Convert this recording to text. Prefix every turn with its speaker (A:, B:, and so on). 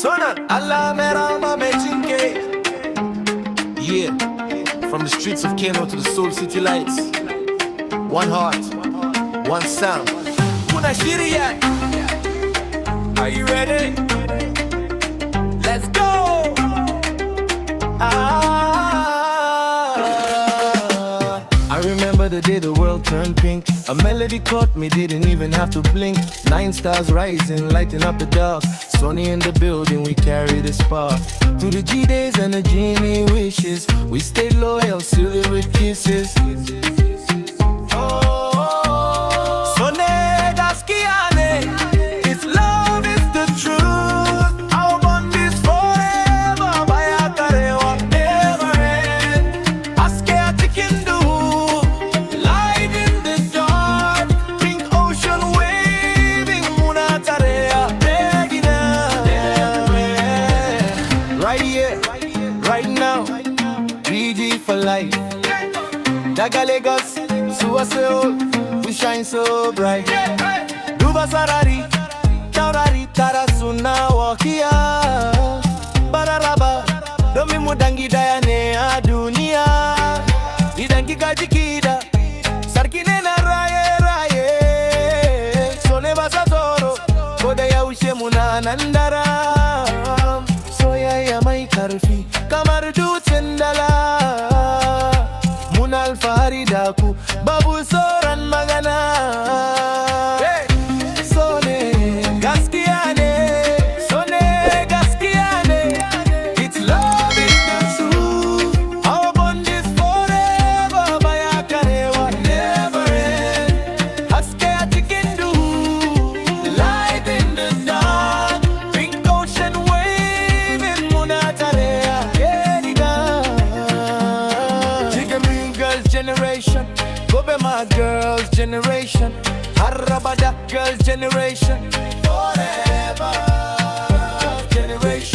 A: Sona, Allah merama mechinke. Yeah, from the streets of Kano to the Soul City lights. One heart, one sound. Kuna shiriya. Are you ready? Let's go. I remember the day the world turned pink. A melody caught me, didn't even have to blink. 9 stars rising, lighting up the dark. Sonny in the building, we carry the spark. Through the G days and the genie wishes, we stayed loyal, sealed it with kisses. Right now, BG for life. Daga Lagos, Suwa Seoul, we shine so bright. Duba Sarari, Taurari, Tarasuna Wakia. Bararaba, Domi Mudangi Dayane Adunia. Idangi Kajikida, Sarkine na Raye Raye. Sone Basatoro, Kodaya Ushemuna Nandara. Soya mai karfi kamar dutsen dala, mun alfahari da ku babu sauran magana. Sone gaskiya ne, sone gaskiya ne. It's love is the truth. Our bond is forever. Baya karewa never end. Haske a cikin duhu, light in the dark. Pink ocean waving, muna tare. Generation, Gobe my girls generation, Harabada girls generation, forever generation.